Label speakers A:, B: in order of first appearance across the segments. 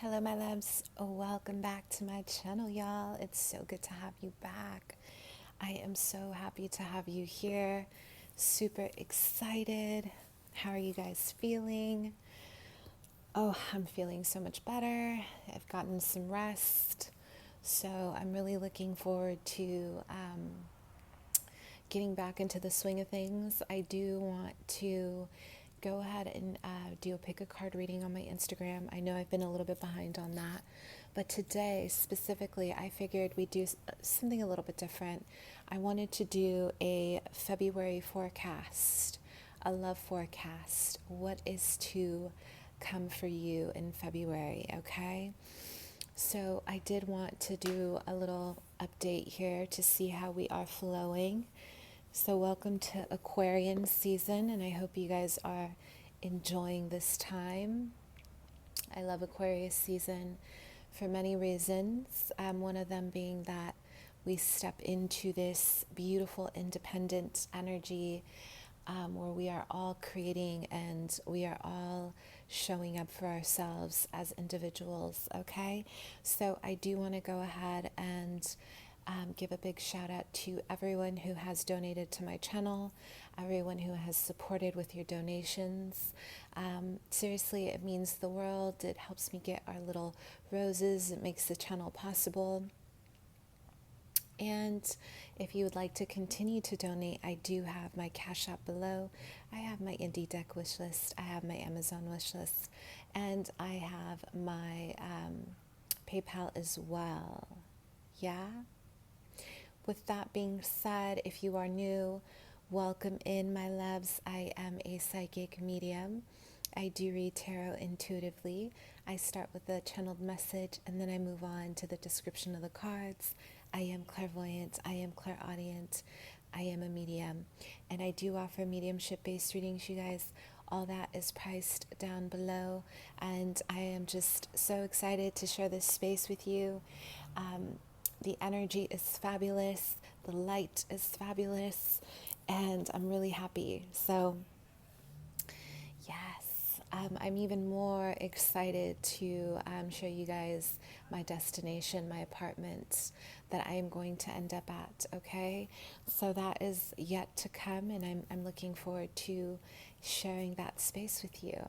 A: Hello, my loves. Welcome back to my channel, y'all. It's so good to have you back. I am so happy to have you here. Super excited. How are you guys feeling? Oh, I'm feeling so much better. I've gotten some rest. So I'm really looking forward to getting back into the swing of things. I do want to go ahead and do a pick a card reading on my Instagram. I know I've been a little bit behind on that, but today specifically, I figured we'd do something a little bit different. I wanted to do a February forecast, a love forecast. What is to come for you in February, okay? So I did want to do a little update here to see how we are flowing. So welcome to Aquarian season, and I hope you guys are enjoying this time. I love Aquarius season for many reasons. One of them being that we step into this beautiful independent energy where we are all creating and we are all showing up for ourselves as individuals, okay? So I do want to go ahead and give a big shout out to everyone who has donated to my channel, everyone who has supported with your donations. Seriously, it means the world. It helps me get our little roses. It makes the channel possible. And if you would like to continue to donate, I do have my Cash App below. I have my Indie Deck wish list. I have my Amazon wish list. And I have my PayPal as well. Yeah? With that being said, if you are new, welcome in, my loves. I am a psychic medium. I do read tarot intuitively. I start with the channeled message and then I move on to the description of the cards. I am clairvoyant. I am clairaudient. I am a medium. And I do offer mediumship-based readings, you guys. All that is priced down below. And I am just so excited to share this space with you. The energy is fabulous. The light is fabulous. And I'm really happy. So, yes, I'm even more excited to show you guys my destination, my apartment that I am going to end up at, okay? So that is yet to come, and I'm looking forward to sharing that space with you.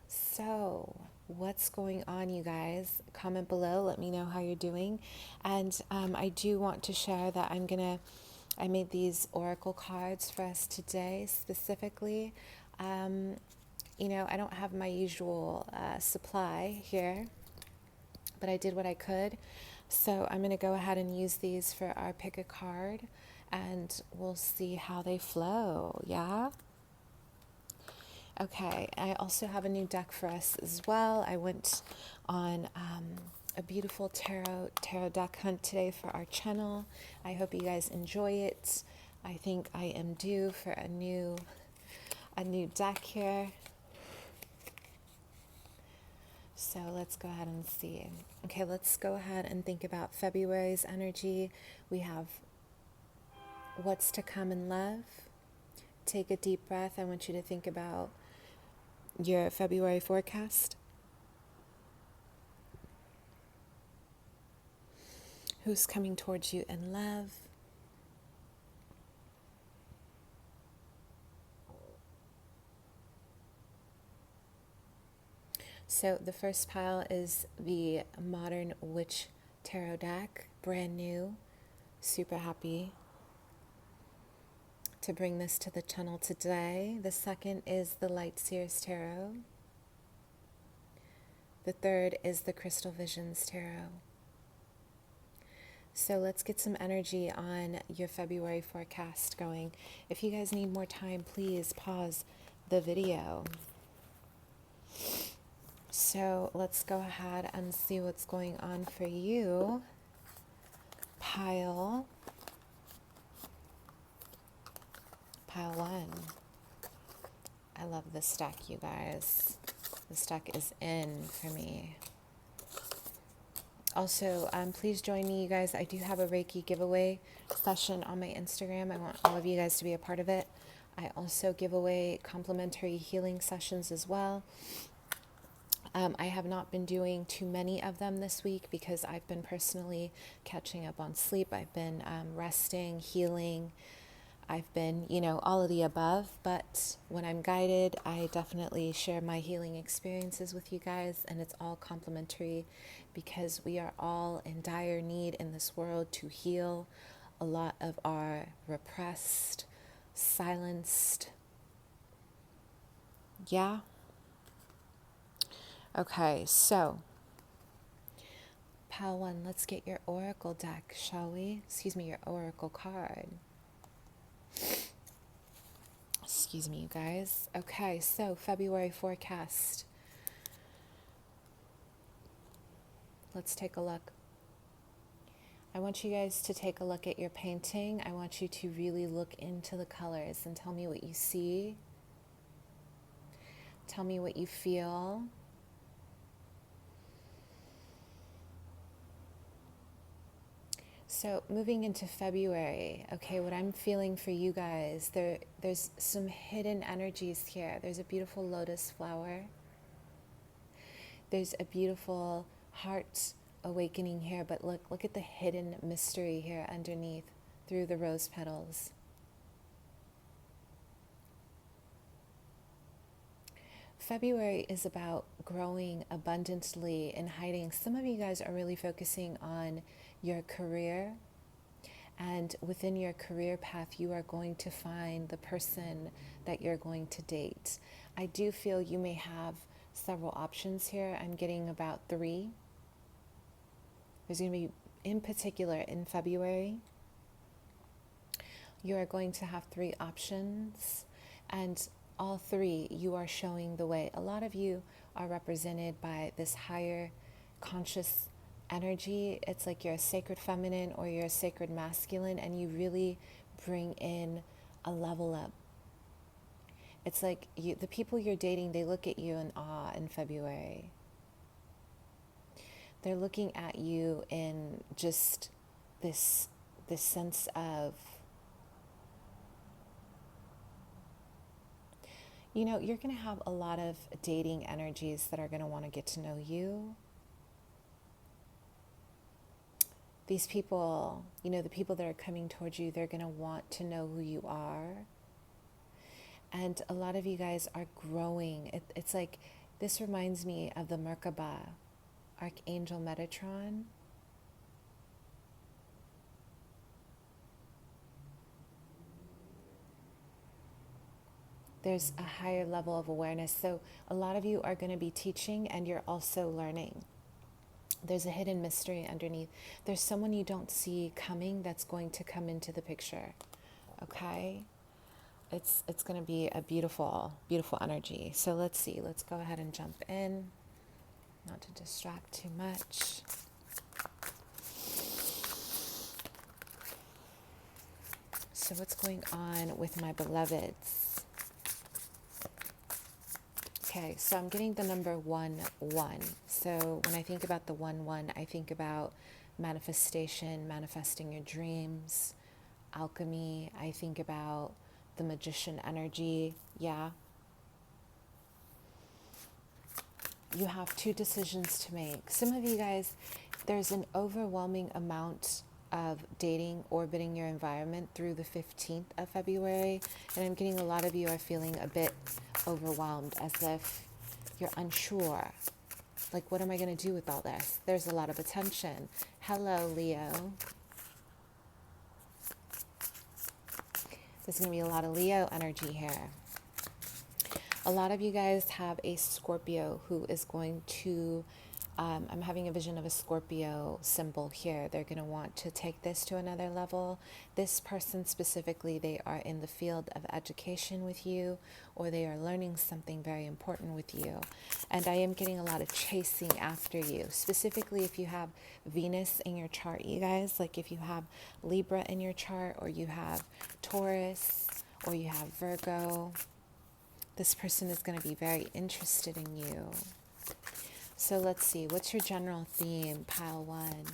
A: So, what's going on, you guys? Comment below, let me know how you're doing. And I do want to share that I made these oracle cards for us today specifically. You know, I don't have my usual supply here, but I did what I could. So I'm going to go ahead and use these for our pick a card, and we'll see how they flow, yeah? Okay, I also have a new deck for us as well. I went on a beautiful tarot deck hunt today for our channel. I hope you guys enjoy it. I think I am due for a new deck here. So let's go ahead and see. Okay, let's go ahead and think about February's energy. We have what's to come in love. Take a deep breath. I want you to think about your February forecast. Who's coming towards you in love? So the first pile is the Modern Witch Tarot deck, brand new. Super happy to bring this to the channel today. The second is the Light Seers Tarot. The third is the Crystal Visions Tarot. So let's get some energy on your February forecast going. If you guys need more time, please pause the video. So let's go ahead and see what's going on for you. Pile 1. I love this deck, you guys. This deck is in for me. Also, please join me, you guys. I do have a Reiki giveaway session on my Instagram. I want all of you guys to be a part of it. I also give away complimentary healing sessions as well. I have not been doing too many of them this week because I've been personally catching up on sleep. I've been resting, healing. I've been, all of the above. But when I'm guided, I definitely share my healing experiences with you guys. And it's all complimentary because we are all in dire need in this world to heal a lot of our repressed, silenced. Yeah. Okay, so Pal 1, let's get your oracle deck, shall we? Excuse me, your oracle card. Excuse me, you guys. Okay, so February forecast. Let's take a look. I want you guys to take a look at your painting. I want you to really look into the colors and tell me what you see. Tell me what you feel. So moving into February, okay, what I'm feeling for you guys, there's some hidden energies here. There's a beautiful lotus flower. There's a beautiful heart awakening here, but look at the hidden mystery here underneath through the rose petals. February is about growing abundantly and hiding. Some of you guys are really focusing on your career, and within your career path, you are going to find the person that you're going to date. I do feel you may have several options here. I'm getting about 3. There's going to be, in particular, in February, you are going to have 3 options, and all 3, you are showing the way. A lot of you are represented by this higher conscious energy. It's like you're a sacred feminine or you're a sacred masculine, and you really bring in a level up. It's like the people you're dating, they look at you in awe in February. They're looking at you in just this sense of, you're going to have a lot of dating energies that are going to want to get to know you. These people, the people that are coming towards you, they're going to want to know who you are. And a lot of you guys are growing. It's like, this reminds me of the Merkaba, Archangel Metatron. There's a higher level of awareness. So a lot of you are going to be teaching, and you're also learning. There's a hidden mystery underneath. There's someone you don't see coming that's going to come into the picture. Okay? It's going to be a beautiful, beautiful energy. So let's see. Let's go ahead and jump in. Not to distract too much. So what's going on with my beloveds? Okay, so I'm getting the number 11. So when I think about the 11, I think about manifestation, manifesting your dreams, alchemy. I think about the magician energy. Yeah. You have 2 decisions to make. Some of you guys, there's an overwhelming amount of dating orbiting your environment through the 15th of February. And I'm getting a lot of you are feeling a bit overwhelmed, as if you're unsure. Like, what am I going to do with all this? There's a lot of attention. Hello, Leo. There's going to be a lot of Leo energy here. A lot of you guys have a Scorpio who is going to, I'm having a vision of a Scorpio symbol here. They're going to want to take this to another level. This person specifically, they are in the field of education with you, or they are learning something very important with you. And I am getting a lot of chasing after you. Specifically, if you have Venus in your chart, you guys, like if you have Libra in your chart, or you have Taurus, or you have Virgo, this person is going to be very interested in you. So let's see, what's your general theme, pile 1,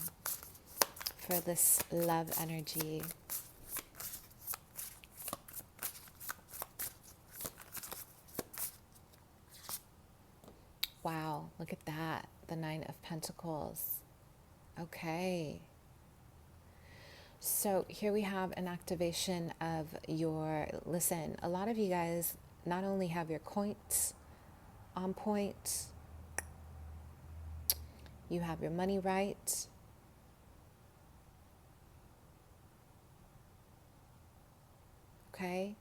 A: for this love energy? Wow, look at that. The Nine of Pentacles. Okay. So here we have an activation of your, listen, a lot of you guys not only have your coins on point, you have your money right. Okay.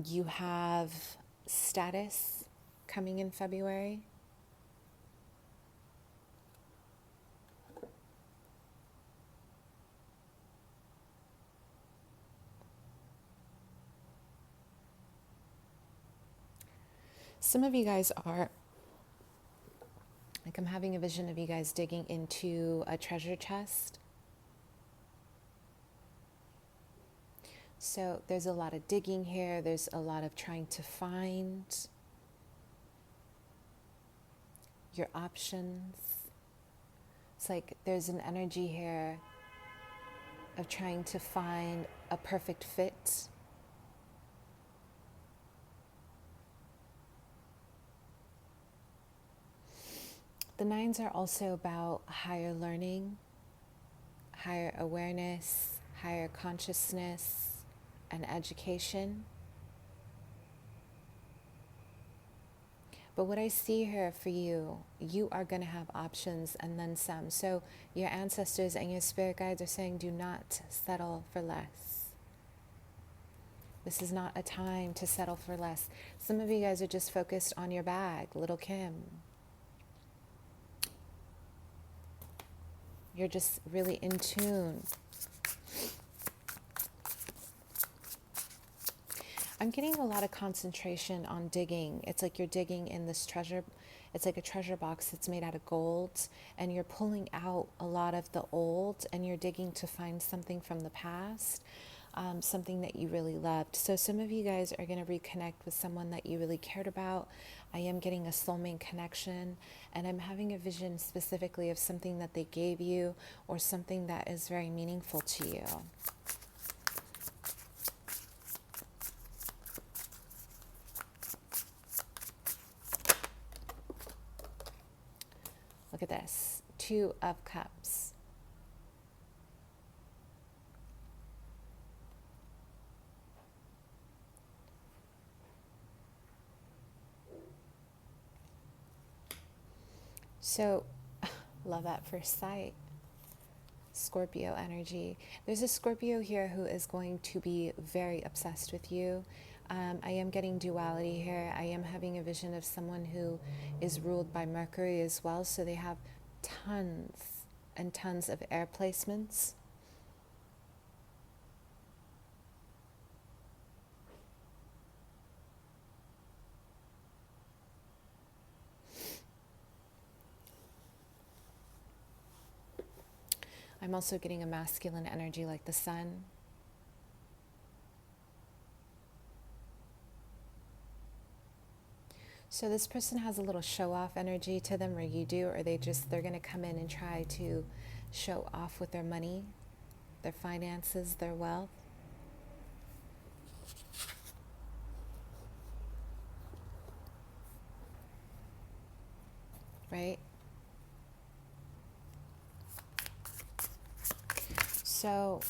A: You have status coming in February. Some of you guys are, like, I'm having a vision of you guys digging into a treasure chest. So there's a lot of digging here. There's a lot of trying to find your options. It's like there's an energy here of trying to find a perfect fit. The nines are also about higher learning, higher awareness, higher consciousness, and education. But what I see here for you, you are going to have options and then some. So your ancestors and your spirit guides are saying, do not settle for less. This is not a time to settle for less. Some of you guys are just focused on your bag, little Kim. You're just really in tune. I'm getting a lot of concentration on digging. It's like you're digging in this treasure. It's like a treasure box that's made out of gold, and you're pulling out a lot of the old, and you're digging to find something from the past, something that you really loved. So some of you guys are going to reconnect with someone that you really cared about. I am getting a soulmate connection, and I'm having a vision specifically of something that they gave you or something that is very meaningful to you. Look at this, Two of Cups. So, love at first sight. Scorpio energy. There's a Scorpio here who is going to be very obsessed with you. I am getting duality here. I am having a vision of someone who is ruled by Mercury as well. So they have tons and tons of air placements. I'm also getting a masculine energy like the sun. So this person has a little show-off energy to them, or you do, or they're going to come in and try to show off with their money, their finances, their wealth. Right? So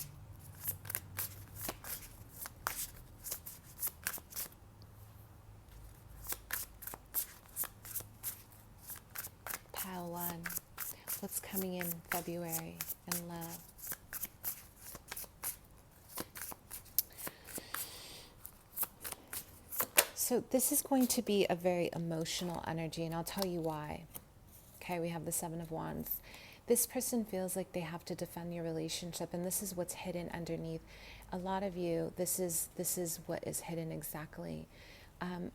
A: pile one, what's coming in February in love? So this is going to be a very emotional energy, and I'll tell you why. Okay, we have the Seven of Wands. This person feels like they have to defend your relationship, and this is what's hidden underneath. A lot of you, this is what is hidden exactly.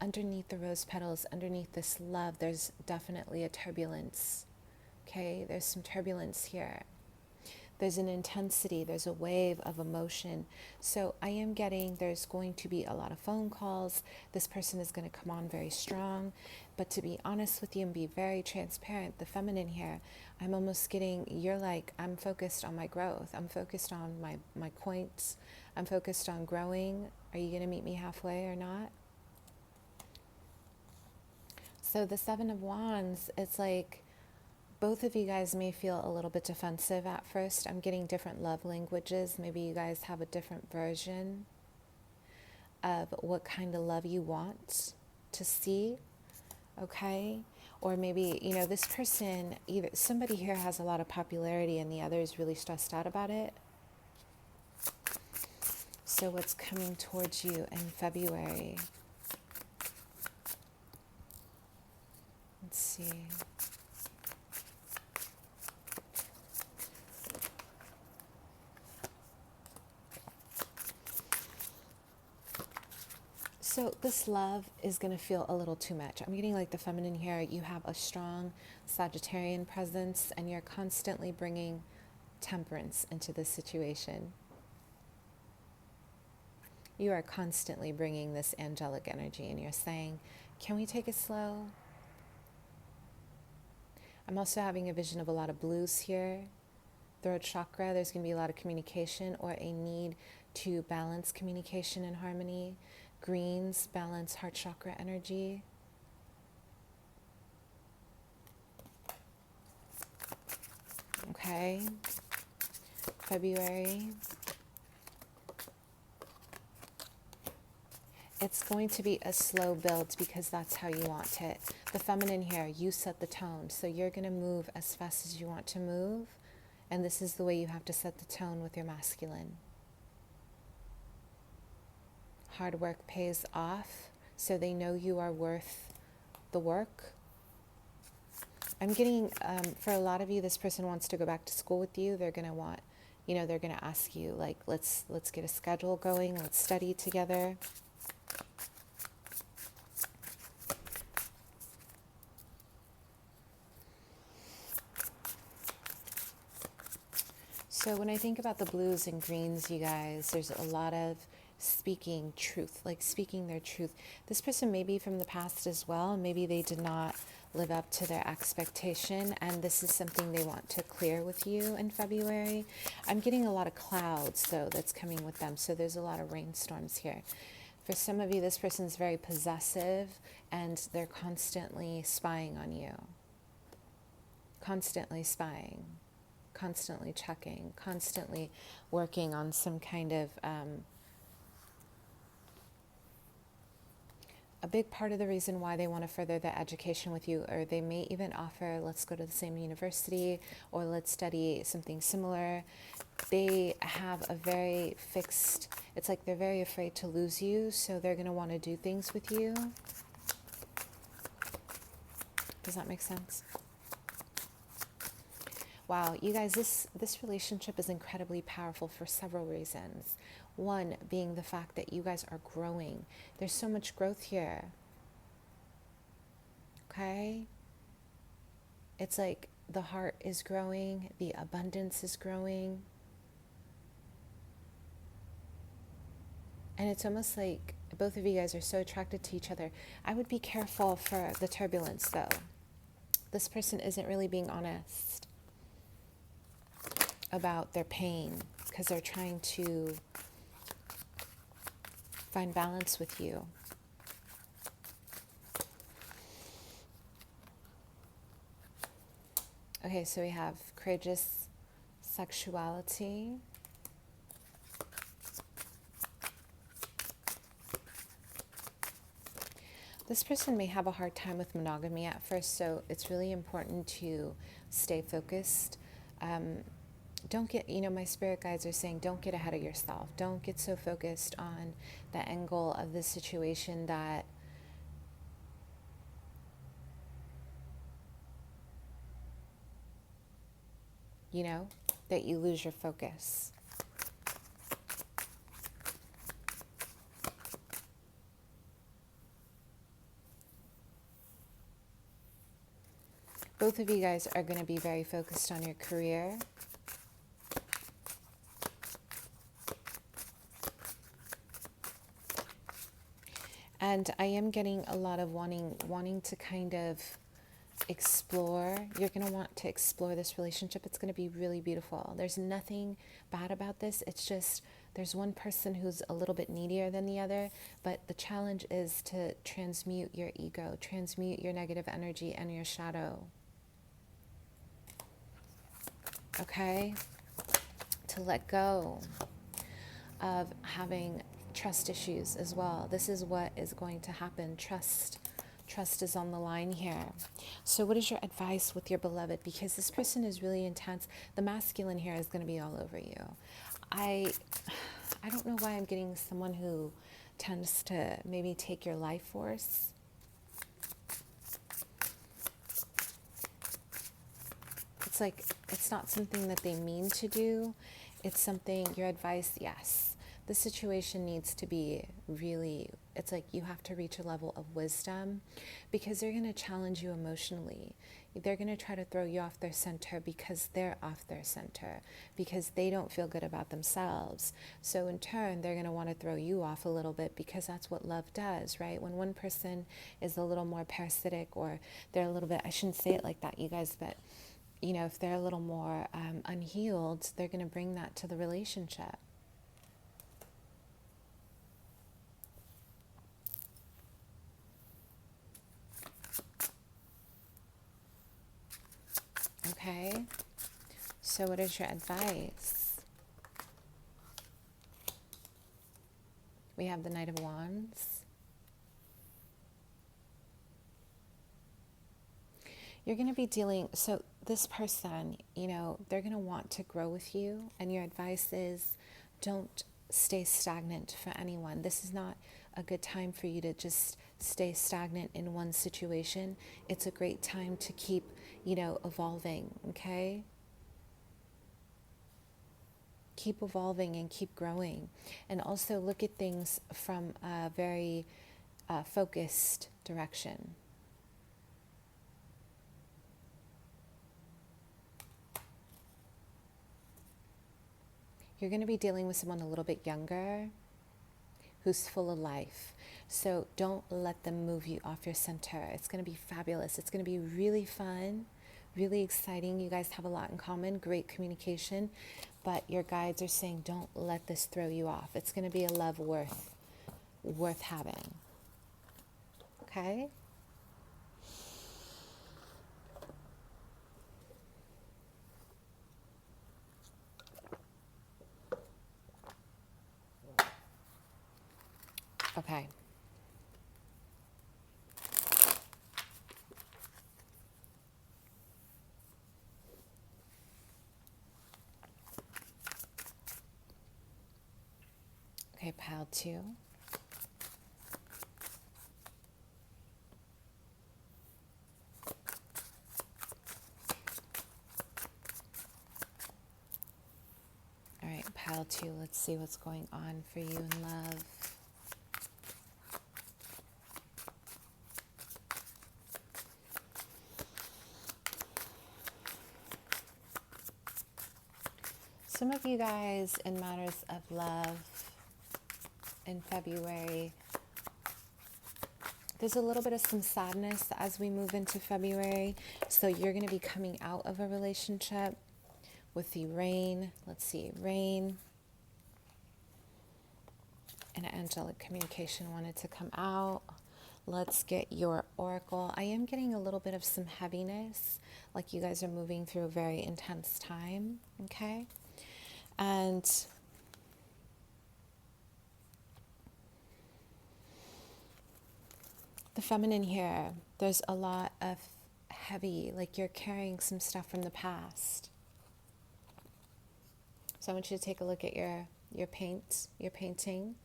A: Underneath the rose petals, underneath this love, there's definitely a turbulence. Okay, there's some turbulence here. There's an intensity, there's a wave of emotion. So I am getting, there's going to be a lot of phone calls. This person is going to come on very strong. But to be honest with you and be very transparent, the feminine here, I'm almost getting, you're like, I'm focused on my growth. I'm focused on my points. I'm focused on growing. Are you going to meet me halfway or not? So the Seven of Wands, it's like both of you guys may feel a little bit defensive at first. I'm getting different love languages. Maybe you guys have a different version of what kind of love you want to see, okay? Or maybe, you know, this person, either somebody here has a lot of popularity and the other is really stressed out about it. So what's coming towards you in February? Let's see. So this love is going to feel a little too much. I'm getting like the feminine here. You have a strong Sagittarian presence and you're constantly bringing temperance into this situation. You are constantly bringing this angelic energy and you're saying, can we take it slow? I'm also having a vision of a lot of blues here. Throat chakra, there's going to be a lot of communication or a need to balance communication and harmony. Greens, balance heart chakra energy. Okay. February. It's going to be a slow build because that's how you want it. The feminine here, you set the tone. So you're going to move as fast as you want to move. And this is the way you have to set the tone with your masculine. Hard work pays off, so they know you are worth the work. I'm getting, for a lot of you, this person wants to go back to school with you. They're going to want, you know, they're going to ask you, like, let's get a schedule going. Let's study together. So when I think about the blues and greens, you guys, there's a lot of speaking truth, like speaking their truth. This person may be from the past as well. Maybe they did not live up to their expectation, and this is something they want to clear with you in February. I'm getting a lot of clouds, though, that's coming with them. So there's a lot of rainstorms here. For some of you, this person's very possessive, and they're constantly spying on you. Constantly spying. Constantly checking. Constantly working on some kind of... a big part of the reason why they want to further their education with you, or they may even offer, let's go to the same university, or let's study something similar. They have a very fixed, it's like they're very afraid to lose you, so they're going to want to do things with you. Does that make sense? Wow, you guys, this relationship is incredibly powerful for several reasons. One being the fact that you guys are growing. There's so much growth here. Okay? It's like the heart is growing, the abundance is growing. And it's almost like both of you guys are so attracted to each other. I would be careful for the turbulence, though. This person isn't really being honest about their pain because they're trying to find balance with you. Okay, so we have courageous sexuality. This person may have a hard time with monogamy at first, so it's really important to stay focused. Don't get, my spirit guides are saying, don't get ahead of yourself. Don't get so focused on the angle of the situation that that you lose your focus. Both of you guys are going to be very focused on your career. And I am getting a lot of wanting to kind of explore. You're going to want to explore this relationship. It's going to be really beautiful. There's nothing bad about this. It's just There's one person who's a little bit needier than the other, but the challenge is to transmute your ego, transmute your negative energy and your shadow. Okay? To let go of having trust issues as well. This is what is going to happen. Trust is on the line here. So what is your advice with your beloved? Because this person is really intense. The masculine here is going to be all over you. I don't know why I'm getting someone who tends to maybe take your life force. It's like, it's not something that they mean to do. It's something, your advice, yes. The situation needs to be really, it's like you have to reach a level of wisdom, because they're going to challenge you emotionally. They're going to try to throw you off their center because they're off their center, because they don't feel good about themselves. So in turn, they're going to want to throw you off a little bit, because that's what love does, right? When one person is a little more parasitic, or they're a little bit, I shouldn't say it like that, you guys, but you know, if they're a little more unhealed, they're going to bring that to the relationship. Okay, so what is your advice? We have the Knight of Wands. You're going to be dealing, so this person, you know, they're going to want to grow with you, and your advice is don't stay stagnant for anyone. This is not a good time for you to just stay stagnant in one situation. It's a great time to keep, you know, evolving, okay? Keep evolving and keep growing. And also look at things from a very focused direction. You're going to be dealing with someone a little bit younger who's full of life. So don't let them move you off your center. It's going to be fabulous. It's going to be really fun, really exciting. You guys have a lot in common, great communication, but your guides are saying don't let this throw you off. It's going to be a love worth having. Okay? Okay. Okay, pile 2. All right, pile 2. Let's see what's going on for you in love. Some of you guys in matters of love in February, there's a little bit of some sadness as we move into February. So you're going to be coming out of a relationship with the rain. Let's see, rain and angelic communication wanted to come out. Let's get your oracle. I am getting a little bit of some heaviness, like you guys are moving through a very intense time, okay? And the feminine here, there's a lot of heavy, like you're carrying some stuff from the past. So I want you to take a look at your painting.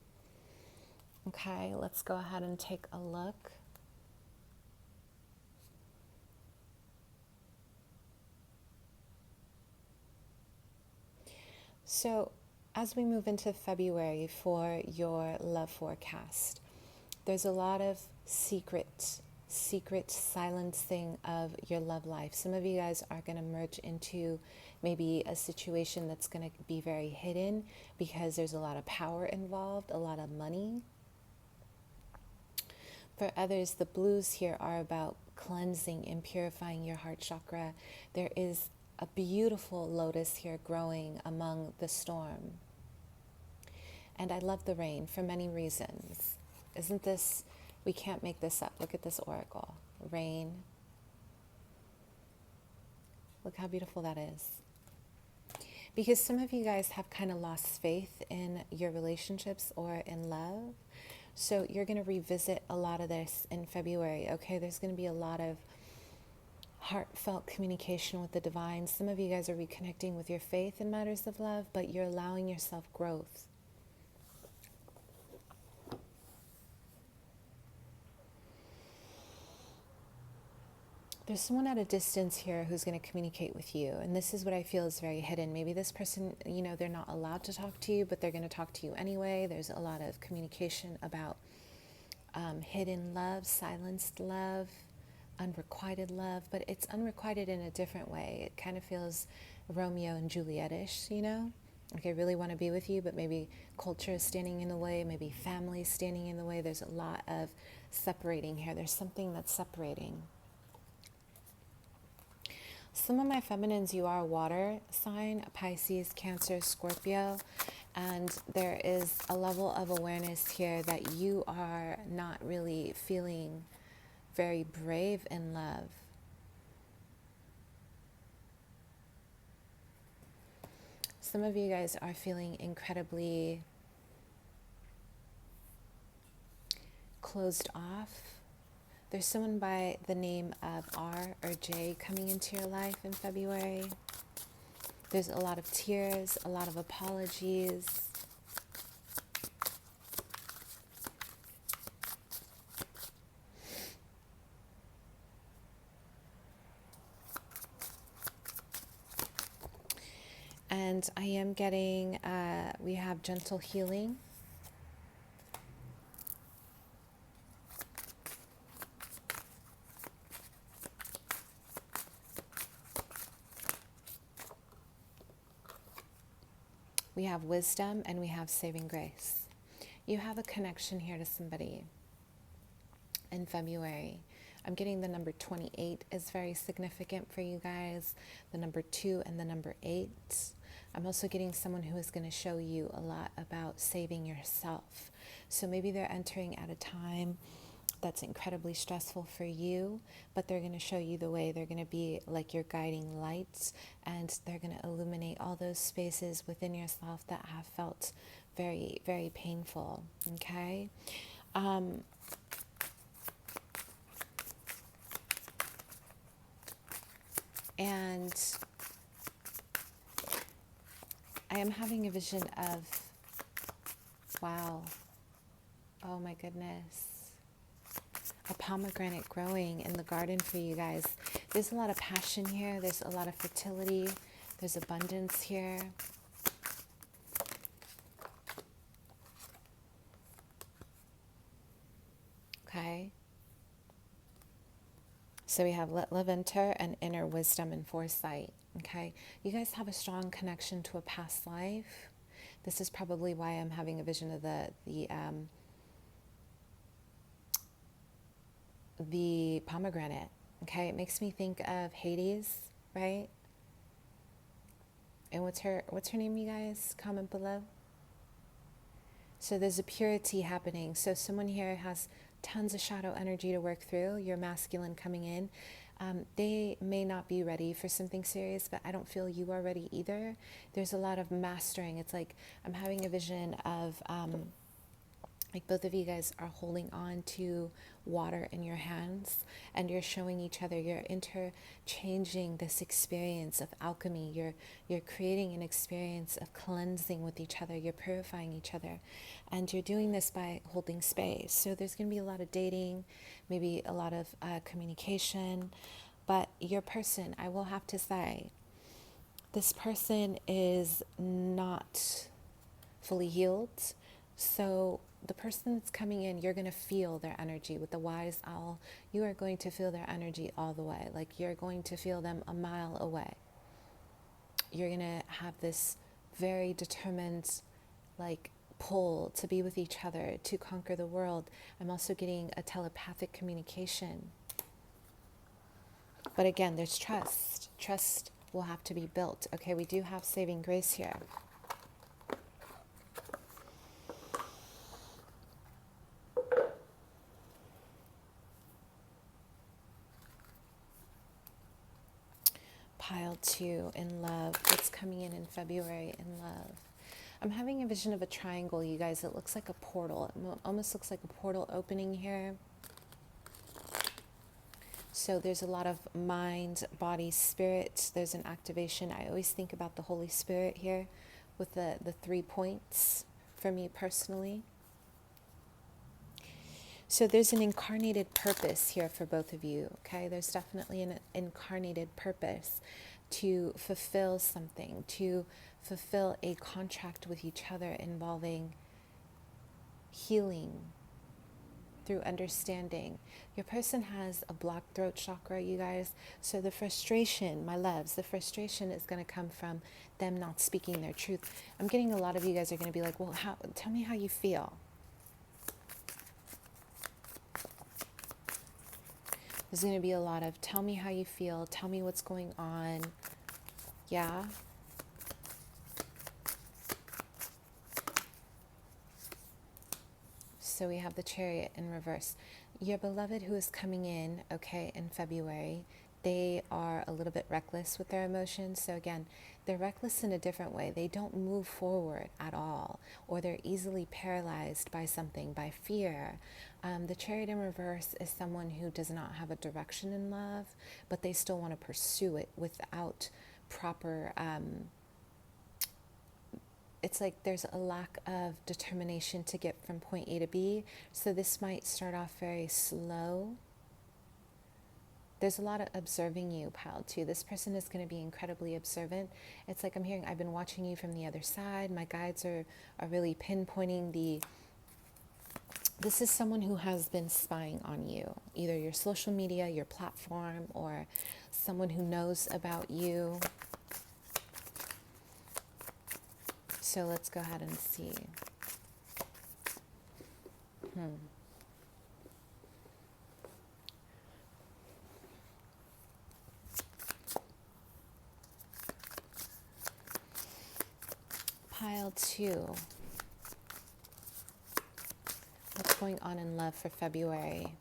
A: Okay, let's go ahead and take a look. So as we move into February for your love forecast, there's a lot of secret silencing of your love life. Some of you guys are going to merge into maybe a situation that's going to be very hidden because there's a lot of power involved, a lot of money. For others, the blues here are about cleansing and purifying your heart chakra. There is a beautiful lotus here growing among the storm. And I love the rain for many reasons. Isn't this, we can't make this up. Look at this oracle. Rain. Look how beautiful that is. Because some of you guys have kind of lost faith in your relationships or in love. So you're going to revisit a lot of this in February, okay? There's going to be a lot of heartfelt communication with the divine. Some of you guys are reconnecting with your faith in matters of love, but you're allowing yourself growth. There's someone at a distance here who's going to communicate with you, and this is what I feel is very hidden. Maybe this person, you know, they're not allowed to talk to you, but they're going to talk to you anyway. There's a lot of communication about hidden love, silenced love, unrequited love, but it's unrequited in a different way. It kind of feels Romeo and Juliet-ish, you know? Like, I really want to be with you, but maybe culture is standing in the way, maybe family is standing in the way. There's a lot of separating here. There's something that's separating. Some of my feminines, you are a water sign, Pisces, Cancer, Scorpio, and there is a level of awareness here that you are not really feeling very brave in love. Some of you guys are feeling incredibly closed off. There's someone by the name of R or J coming into your life in February. There's a lot of tears, a lot of apologies. And I am getting, we have gentle healing. We have wisdom and we have saving grace. You have a connection here to somebody in February. I'm getting the number 28 is very significant for you guys. The number 2 and the number 8. I'm also getting someone who is going to show you a lot about saving yourself. So maybe they're entering at a time that's incredibly stressful for you, but they're going to show you the way. They're going to be like your guiding lights, and they're going to illuminate all those spaces within yourself that have felt very, very painful, okay? And I am having a vision of, wow, oh my goodness, a pomegranate growing in the garden for you guys. There's a lot of passion here. There's a lot of fertility. There's abundance here. Okay. So we have let love enter and inner wisdom and foresight. Okay. You guys have a strong connection to a past life. This is probably why I'm having a vision of the pomegranate. Okay, it makes me think of Hades, right? And what's her name, you guys? Comment below. So there's a purity happening. So someone here has tons of shadow energy to work through. Your masculine coming in. They may not be ready for something serious, but I don't feel you are ready either. There's a lot of mastering. It's like I'm having a vision of like both of you guys are holding on to water in your hands, and you're showing each other, you're interchanging this experience of alchemy. You're creating an experience of cleansing with each other. You're purifying each other, and you're doing this by holding space. So there's going to be a lot of dating, maybe a lot of communication, but your person, I will have to say, this person is not fully healed. So the person that's coming in, you're going to feel their energy. With the wise owl, you are going to feel their energy all the way. Like you're going to feel them a mile away. You're going to have this very determined like pull to be with each other, to conquer the world. I'm also getting a telepathic communication. But again, there's trust. Trust will have to be built. Okay, we do have saving grace here. Pile 2 in love. What's coming in February in love? I'm having a vision of a triangle, you guys. It looks like a portal. It almost looks like a portal opening here. So there's a lot of mind, body, spirit. There's an activation. I always think about the Holy Spirit here with the 3 points for me personally. So there's an incarnated purpose here for both of you, okay? There's definitely an incarnated purpose to fulfill something, to fulfill a contract with each other involving healing through understanding. Your person has a blocked throat chakra, you guys. So the frustration, my loves, the frustration is going to come from them not speaking their truth. I'm getting a lot of you guys are going to be like, well, tell me how you feel. There's going to be a lot of, tell me how you feel, tell me what's going on. Yeah. So we have the Chariot in reverse. Your beloved who is coming in, okay, in February, they are a little bit reckless with their emotions. So again, they're reckless in a different way. They don't move forward at all, or they're easily paralyzed by something, by fear. The Chariot in reverse is someone who does not have a direction in love, but they still want to pursue it without proper it's like there's a lack of determination to get from point A to B. So this might start off very slow. There's a lot of observing you, pile 2. This person is going to be incredibly observant. It's like I'm hearing, I've been watching you from the other side. My guides are really pinpointing this is someone who has been spying on you, either your social media, your platform, or someone who knows about you. So let's go ahead and see. Pile 2. What's going on in love for February?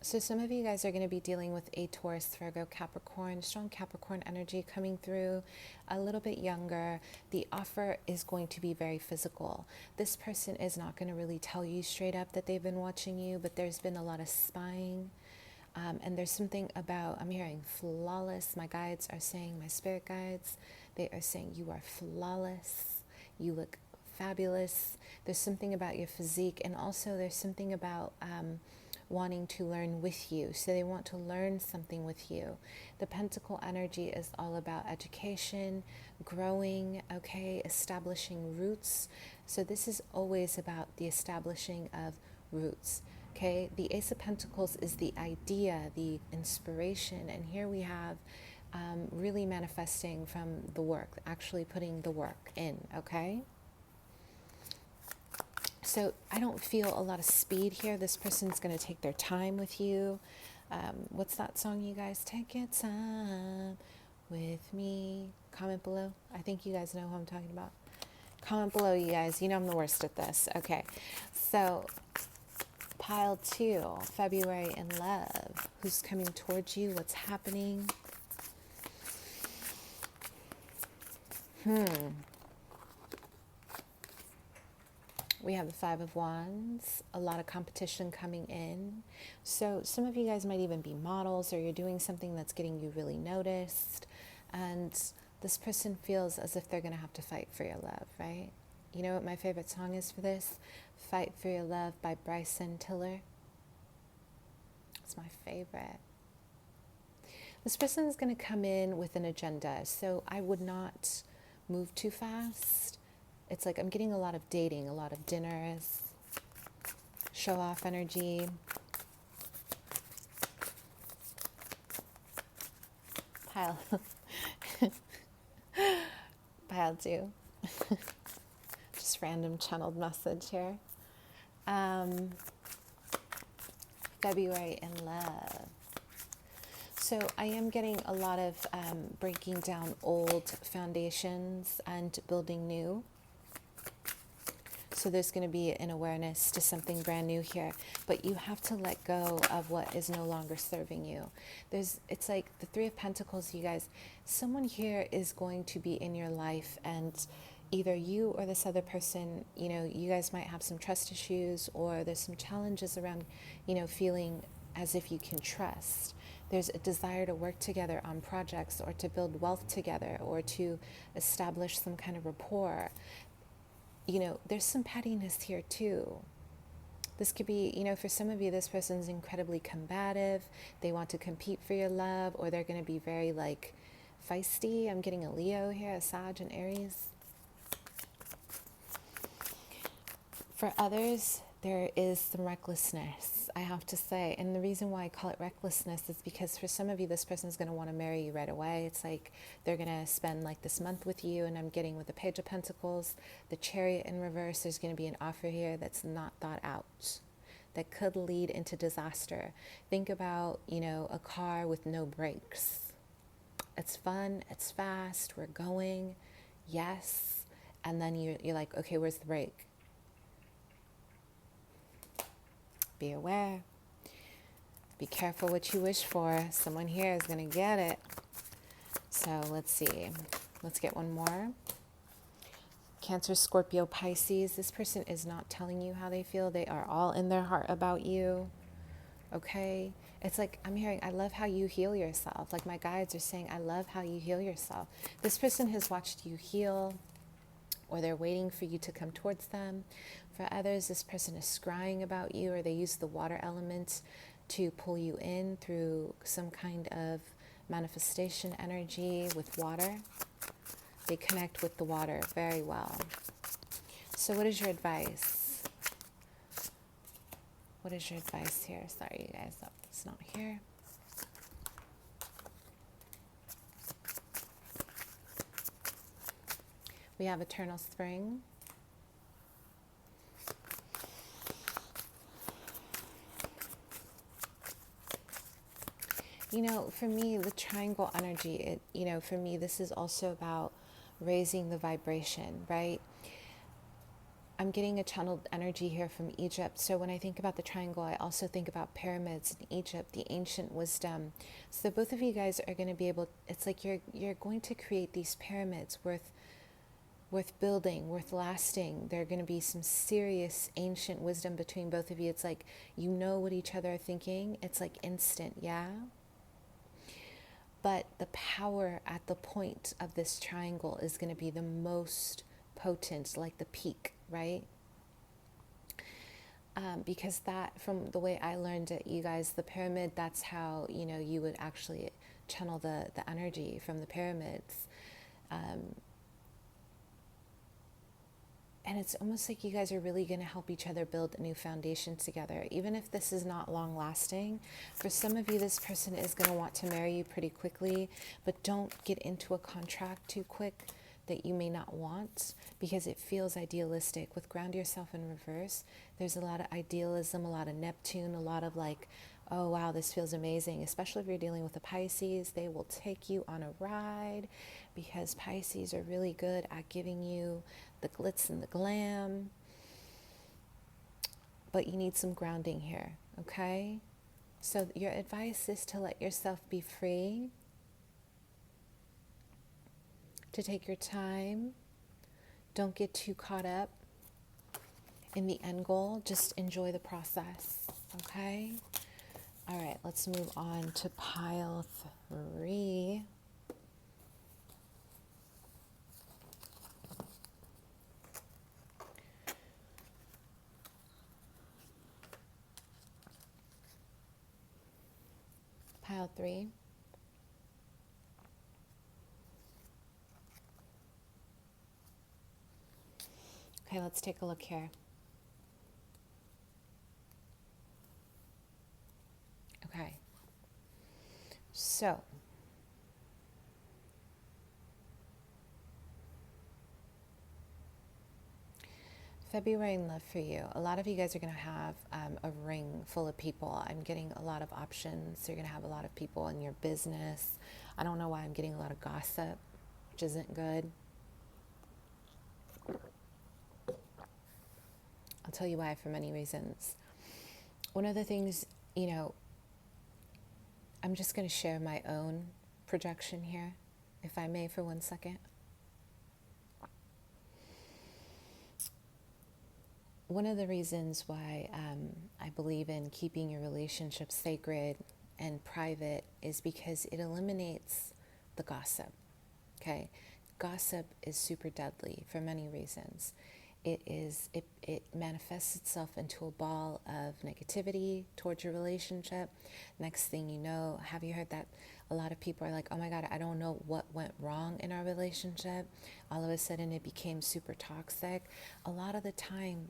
A: So some of you guys are going to be dealing with a Taurus, Virgo, Capricorn, strong Capricorn energy coming through, a little bit younger. The offer is going to be very physical. This person is not going to really tell you straight up that they've been watching you, but there's been a lot of spying. And there's something about, I'm hearing flawless. My guides are saying, my spirit guides, they are saying you are flawless. You look fabulous. There's something about your physique, and also there's something about wanting to learn with you. So they want to learn something with you. The Pentacle energy is all about education, growing, okay, establishing roots. So this is always about the establishing of roots. Okay, the Ace of Pentacles is the idea, the inspiration, and here we have really manifesting from the work, actually putting the work in, okay? So I don't feel a lot of speed here. This person's going to take their time with you. What's that song, you guys? Take your time with me. Comment below. I think you guys know who I'm talking about. Comment below, you guys. You know I'm the worst at this. Okay, so pile 2, February in love. Who's coming towards you? What's happening? We have the 5 of Wands, a lot of competition coming in. So some of you guys might even be models, or you're doing something that's getting you really noticed. And this person feels as if they're going to have to fight for your love, right? You know what my favorite song is for this? Fight for Your Love by Bryson Tiller. It's my favorite. This person is going to come in with an agenda, so I would not move too fast. It's like I'm getting a lot of dating, a lot of dinners, show-off energy. Pile 2. Just random channeled message here. February in love. So I am getting a lot of breaking down old foundations and building new. So there's going to be an awareness to something brand new here, but you have to let go of what is no longer serving you. It's like the Three of Pentacles, you guys. Someone here is going to be in your life, and either you or this other person, you guys might have some trust issues, or there's some challenges around, feeling as if you can trust. There's a desire to work together on projects, or to build wealth together, or to establish some kind of rapport. There's some pettiness here too. This could be, for some of you, this person's incredibly combative. They want to compete for your love, or they're going to be very feisty. I'm getting a Leo here, a Sag, and Aries. For others, there is some recklessness, I have to say. And the reason why I call it recklessness is because for some of you, this person's going to want to marry you right away. It's like they're going to spend this month with you. And I'm getting with the Page of Pentacles, the Chariot in reverse, there's going to be an offer here that's not thought out, that could lead into disaster. Think about, a car with no brakes. It's fun, it's fast, we're going, yes. And then you're like, okay, where's the brake? Be aware. Be careful what you wish for. Someone here is going to get it. So let's see. Let's get one more. Cancer, Scorpio, Pisces. This person is not telling you how they feel. They are all in their heart about you. Okay? It's like I'm hearing, I love how you heal yourself. Like my guides are saying, I love how you heal yourself. This person has watched you heal, or they're waiting for you to come towards them. For others, this person is scrying about you, or they use the water element to pull you in through some kind of manifestation energy with water. They connect with the water very well. So what is your advice? What is your advice here? Sorry, you guys, it's not here. We have Eternal Spring. For me, the triangle energy, for me, this is also about raising the vibration, right? I'm getting a channeled energy here from Egypt. So when I think about the triangle, I also think about pyramids in Egypt, the ancient wisdom. So both of you guys are going to be able, it's like you're going to create these pyramids worth building, worth lasting. There are going to be some serious ancient wisdom between both of you. It's like you know what each other are thinking. It's like instant, yeah? But the power at the point of this triangle is going to be the most potent, like the peak, right? Because that, from the way I learned it, you guys, the pyramid, that's how, you would actually channel the energy from the pyramids. And it's almost like you guys are really going to help each other build a new foundation together. Even if this is not long lasting, for some of you, this person is going to want to marry you pretty quickly, but don't get into a contract too quick that you may not want, because it feels idealistic. With Ground Yourself in reverse, there's a lot of idealism, a lot of Neptune, a lot of oh wow, this feels amazing. Especially if you're dealing with a Pisces, they will take you on a ride, because Pisces are really good at giving you the glitz and the glam. But you need some grounding here, okay? So your advice is to let yourself be free, to take your time. Don't get too caught up in the end goal. Just enjoy the process, okay? All right, let's move on to pile 3. Pile 3. Okay, let's take a look here. Okay. So, February in love for you. A lot of you guys are going to have a ring full of people. I'm getting a lot of options. You're going to have a lot of people in your business. I don't know why I'm getting a lot of gossip, which isn't good. I'll tell you why for many reasons. One of the things, I'm just going to share my own projection here, if I may, for 1 second. One of the reasons why I believe in keeping your relationship sacred and private is because it eliminates the gossip, okay? Gossip is super deadly for many reasons. It manifests itself into a ball of negativity towards your relationship. Next thing you know, have you heard that a lot of people are like, oh my God, I don't know what went wrong in our relationship. All of a sudden it became super toxic. A lot of the time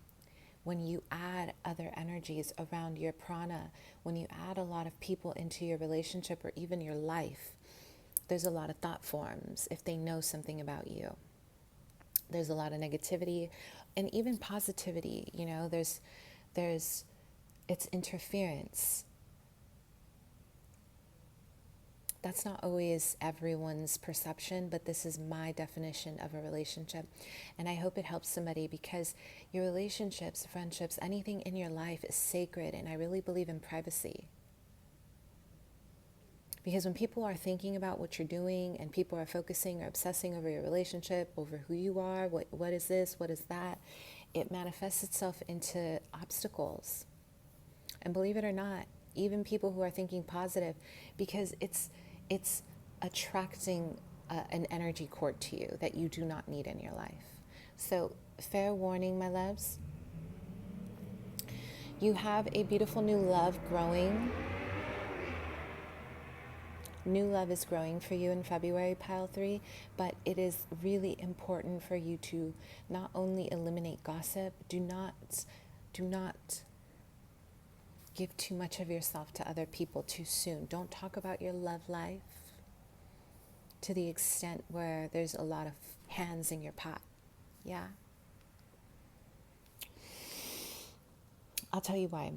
A: when you add other energies around your prana, when you add a lot of people into your relationship or even your life, there's a lot of thought forms if they know something about you. There's a lot of negativity and even positivity, it's interference. That's not always everyone's perception, but this is my definition of a relationship. And I hope it helps somebody, because your relationships, friendships, anything in your life is sacred. And I really believe in privacy. Because when people are thinking about what you're doing and people are focusing or obsessing over your relationship, over who you are, what is this, what is that, it manifests itself into obstacles. And believe it or not, even people who are thinking positive, because it's attracting an energy cord to you that you do not need in your life. So fair warning, my loves, you have a beautiful new love growing. New love is growing for you in February, pile 3, but it is really important for you to not only eliminate gossip, do not give too much of yourself to other people too soon. Don't talk about your love life to the extent where there's a lot of hands in your pot. Yeah? I'll tell you why.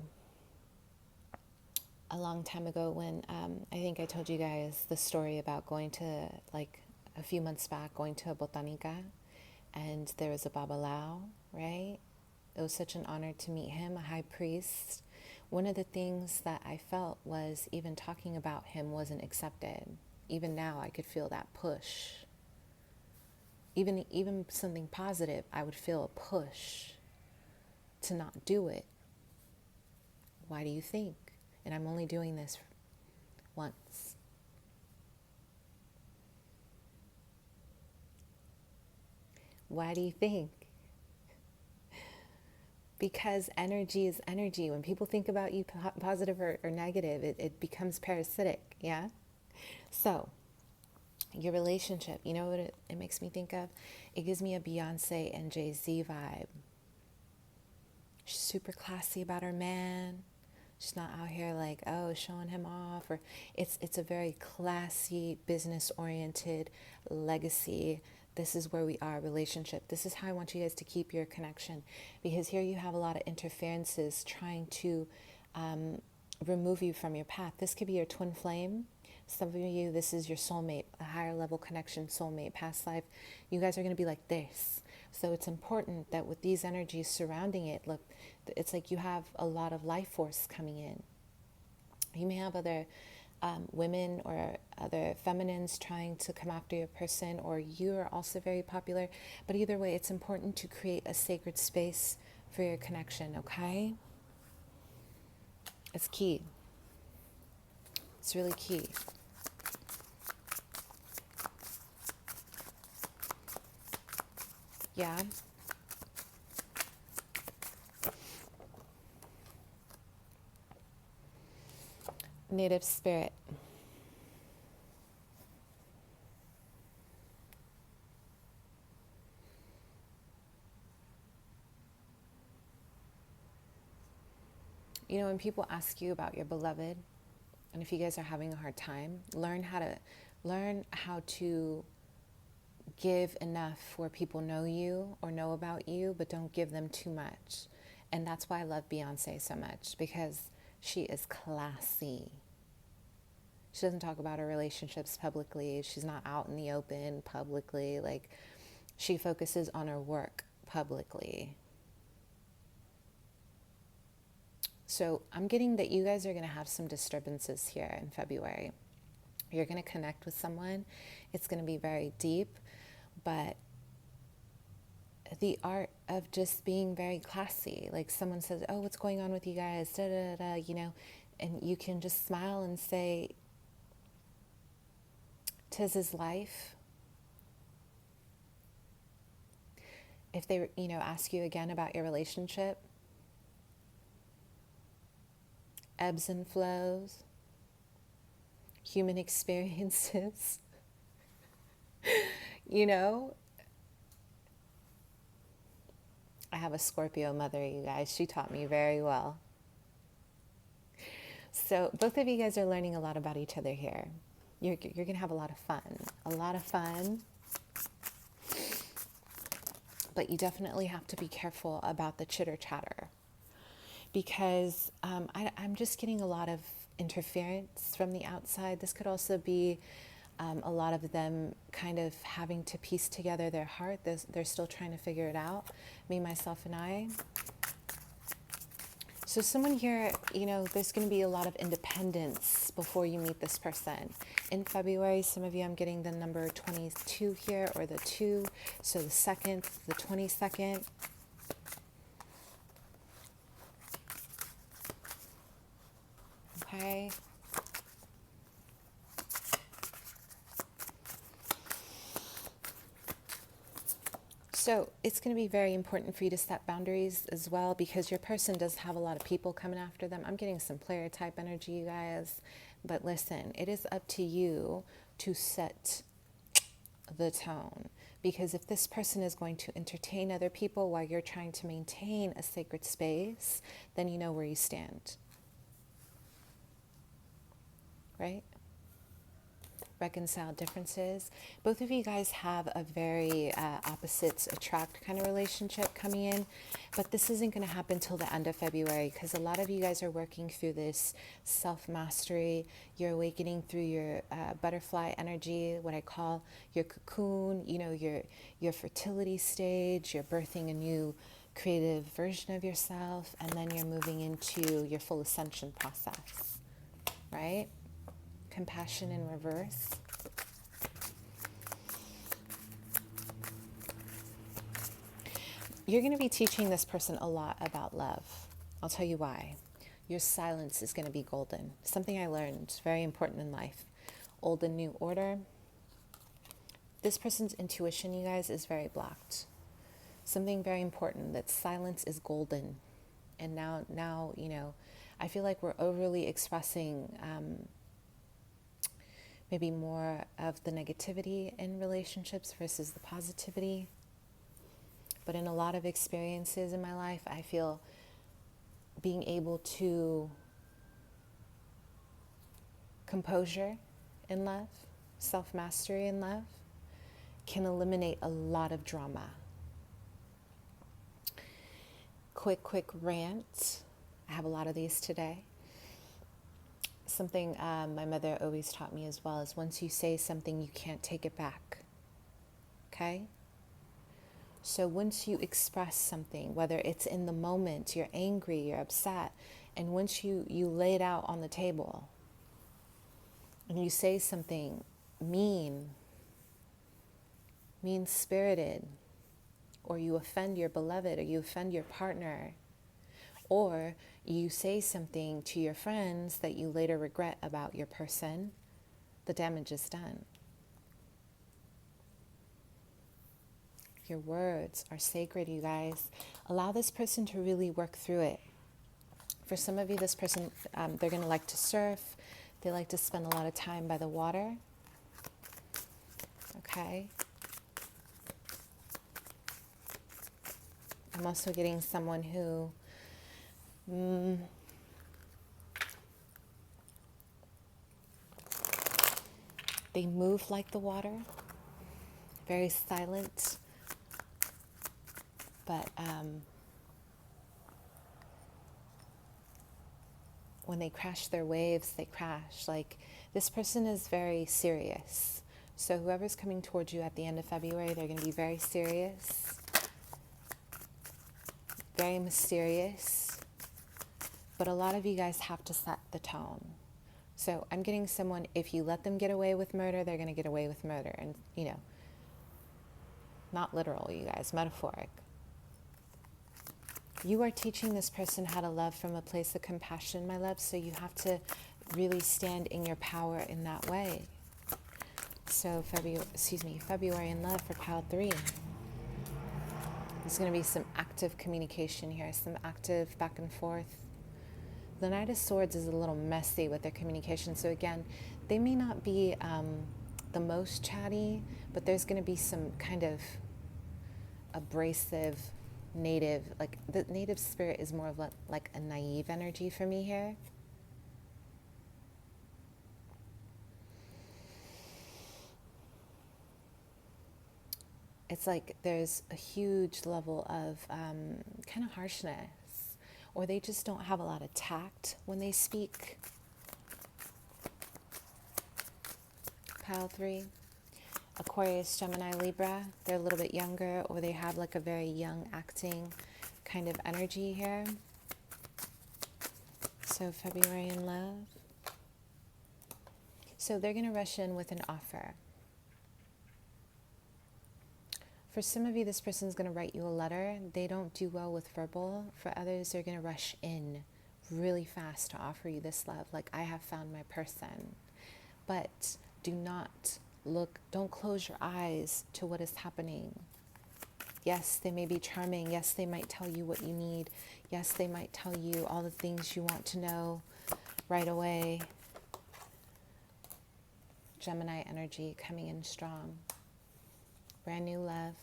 A: A long time ago when, I think I told you guys the story about going to, a few months back, going to a botanica, and there was a babalao, right? It was such an honor to meet him, a high priest. One of the things that I felt was even talking about him wasn't accepted. Even now, I could feel that push. Even something positive, I would feel a push to not do it. Why do you think? And I'm only doing this once. Why do you think? Because energy is energy. When people think about you positive or negative, it becomes parasitic, yeah? So, your relationship, you know what it makes me think of? It gives me a Beyonce and Jay-Z vibe. She's super classy about her man. She's not out here showing him off. Or it's a very classy, business-oriented legacy. This is where we are, relationship. This is how I want you guys to keep your connection. Because here you have a lot of interferences trying to remove you from your path. This could be your twin flame. Some of you, this is your soulmate, a higher level connection, soulmate, past life. You guys are going to be like this. So it's important that with these energies surrounding it, look, it's like you have a lot of life force coming in. You may have other women or other feminines trying to come after your person, or you are also very popular. But either way, it's important to create a sacred space for your connection, okay? It's key. It's really key. Yeah? Native spirit. You know, when people ask you about your beloved, and if you guys are having a hard time, learn how to give enough where people know you or know about you, but don't give them too much. And that's why I love Beyonce so much, because she is classy. She doesn't talk about her relationships publicly. She's not out in the open publicly. She focuses on her work publicly. So I'm getting that you guys are going to have some disturbances here in February. You're going to connect with someone. It's going to be very deep, but the art of just being very classy. Like someone says, oh, what's going on with you guys? Da, da, da, you know, and you can just smile and say, 'tis his life. If they, ask you again about your relationship, ebbs and flows, human experiences, I have a Scorpio mother, you guys. She taught me very well. So both of you guys are learning a lot about each other here. You're going to have a lot of fun. But you definitely have to be careful about the chitter chatter, because I'm just getting a lot of interference from the outside. This could also be a lot of them kind of having to piece together their heart. They're still trying to figure it out, me, myself, and I. So someone here, there's going to be a lot of independence before you meet this person. In February, some of you, I'm getting the number 22 here, or the 2. So the 2nd, the 22nd. Okay. So it's going to be very important for you to set boundaries as well, because your person does have a lot of people coming after them. I'm getting some player type energy, you guys. But listen, it is up to you to set the tone. Because if this person is going to entertain other people while you're trying to maintain a sacred space, then you know where you stand. Right? Reconcile differences. Both of you guys have a very opposites attract kind of relationship coming in, but this isn't going to happen till the end of February, because a lot of you guys are working through this self-mastery. You're awakening through your butterfly energy, what I call your cocoon, your fertility stage. You're birthing a new creative version of yourself, and then you're moving into your full ascension process, right? Compassion in reverse. You're going to be teaching this person a lot about love. I'll tell you why. Your silence is going to be golden. Something I learned, very important in life. Old and new order. This person's intuition, you guys, is very blocked. Something very important, that silence is golden. And now, I feel like we're overly expressing maybe more of the negativity in relationships versus the positivity. But in a lot of experiences in my life, I feel being able to composure in love, self-mastery in love, can eliminate a lot of drama. Quick rant. I have a lot of these today. Something my mother always taught me as well is, once you say something, you can't take it back. Okay? So once you express something, whether it's in the moment, you're angry, you're upset, and once you lay it out on the table and you say something mean-spirited, or you offend your beloved, or you offend your partner, or you say something to your friends that you later regret about your person, the damage is done. Your words are sacred, you guys. Allow this person to really work through it. For some of you, this person, they're going to like to surf. They like to spend a lot of time by the water. Okay. I'm also getting someone who they move like the water, very silent, but when they crash their waves, they crash. Like, this person is very serious. So whoever's coming towards you at the end of February, they're going to be very serious, very mysterious, But a lot of you guys have to set the tone. So I'm getting someone, if you let them get away with murder, they're going to get away with murder. And, you know, not literal, you guys, metaphoric. You are teaching this person how to love from a place of compassion, my love, so you have to really stand in your power in that way. So February in love for pile 3. There's going to be some active communication here, some active back and forth. The Knight of Swords is a little messy with their communication. So again, they may not be the most chatty, but there's going to be some kind of abrasive native, like the native spirit is more of like a naive energy for me here. It's like there's a huge level of kind of harshness, or they just don't have a lot of tact when they speak. Pile 3. Aquarius, Gemini, Libra, they're a little bit younger, or they have like a very young acting kind of energy here. So February in love. So they're going to rush in with an offer. For some of you, this person's going to write you a letter. They don't do well with verbal. For others, they're going to rush in really fast to offer you this love, like I have found my person. But do not look, don't close your eyes to what is happening. Yes, they may be charming. Yes, they might tell you what you need. Yes, they might tell you all the things you want to know right away. Gemini energy coming in strong. Brand new love.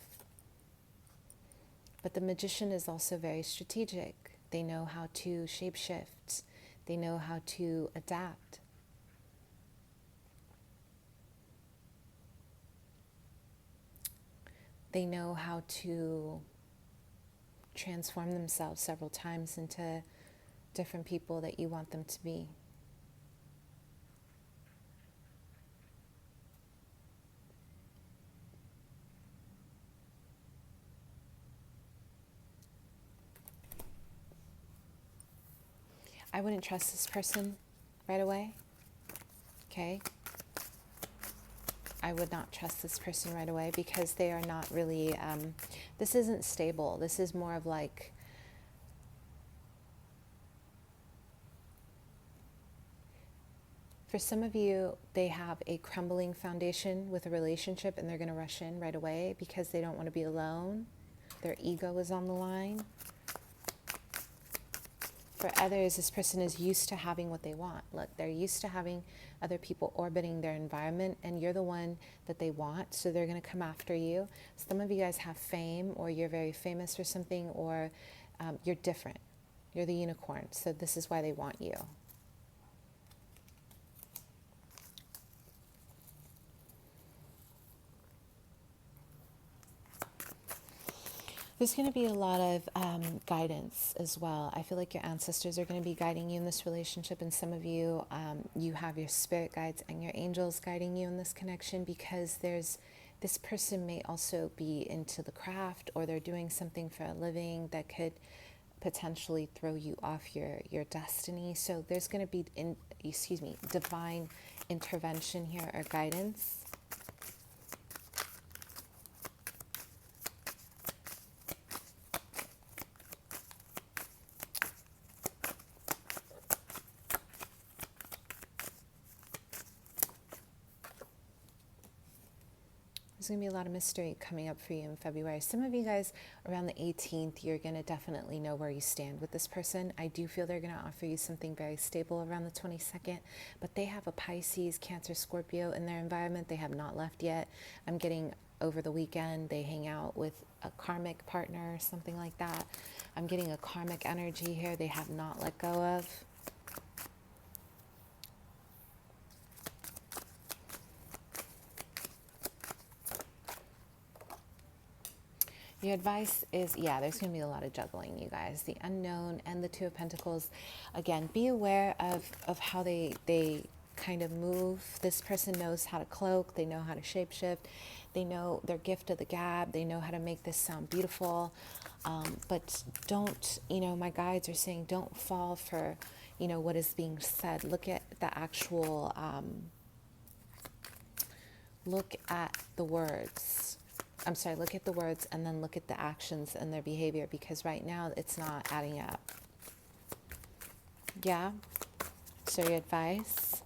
A: But the Magician is also very strategic. They know how to shapeshift. They know how to adapt. They know how to transform themselves several times into different people that you want them to be. I wouldn't trust this person right away, okay? I would not trust this person right away because they are not really, this isn't stable. This is more of like, for some of you, they have a crumbling foundation with a relationship and they're going to rush in right away because they don't want to be alone. Their ego is on the line. For others, this person is used to having what they want. Look, they're used to having other people orbiting their environment, and you're the one that they want, so they're going to come after you. Some of you guys have fame, or you're very famous for something, or you're different. You're the unicorn, so this is why they want you. There's going to be a lot of guidance as well. I feel like your ancestors are going to be guiding you in this relationship, and some of you, you have your spirit guides and your angels guiding you in this connection, because this person may also be into the craft, or they're doing something for a living that could potentially throw you off your destiny. So there's going to be, divine intervention here or guidance. There's going to be a lot of mystery coming up for you in February. Some of you guys around the 18th, you're going to definitely know where you stand with this person. I do feel they're going to offer you something very stable around the 22nd, but they have a Pisces, Cancer, Scorpio in their environment. They have not left yet. I'm getting over the weekend, they hang out with a karmic partner or something like that. I'm getting a karmic energy here they have not let go of. Your advice is, there's going to be a lot of juggling, you guys. The unknown and the Two of Pentacles. Again, be aware of how they kind of move. This person knows how to cloak, they know how to shapeshift, they know their gift of the gab, they know how to make this sound beautiful. But don't, my guides are saying don't fall for, what is being said. Look at the actual, look at the words. I'm sorry, look at the words and then look at the actions and their behavior, because right now it's not adding up. Yeah? So your advice?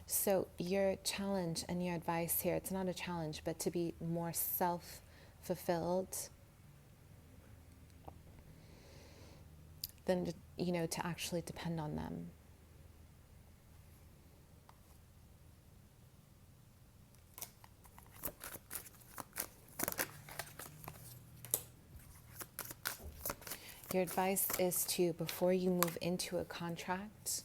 A: So your challenge and your advice here, it's not a challenge, but to be more self-fulfilled than, to actually depend on them. Your advice is to, before you move into a contract,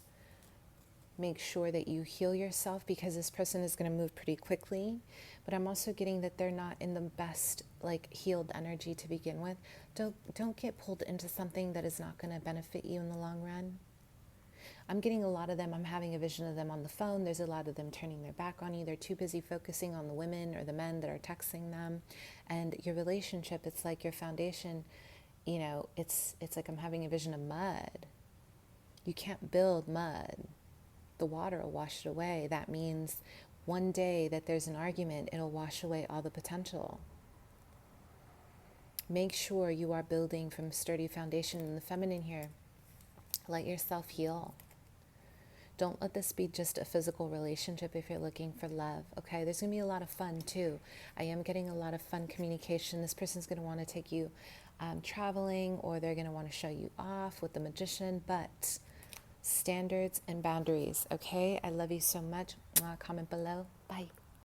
A: make sure that you heal yourself, because this person is going to move pretty quickly. But I'm also getting that they're not in the best, healed energy to begin with. Don't get pulled into something that is not going to benefit you in the long run. I'm getting a lot of them. I'm having a vision of them on the phone. There's a lot of them turning their back on you. They're too busy focusing on the women or the men that are texting them. And your relationship, it's like your foundation, it's like I'm having a vision of mud. You can't build mud. The water will wash it away. That means one day that there's an argument, it'll wash away all the potential. Make sure you are building from a sturdy foundation. In the feminine here, let yourself heal. Don't let this be just a physical relationship if you're looking for love, okay? There's going to be a lot of fun, too. I am getting a lot of fun communication. This person's going to want to take you traveling, or they're going to want to show you off with the magician, but standards and boundaries, okay? I love you so much. Comment below. Bye.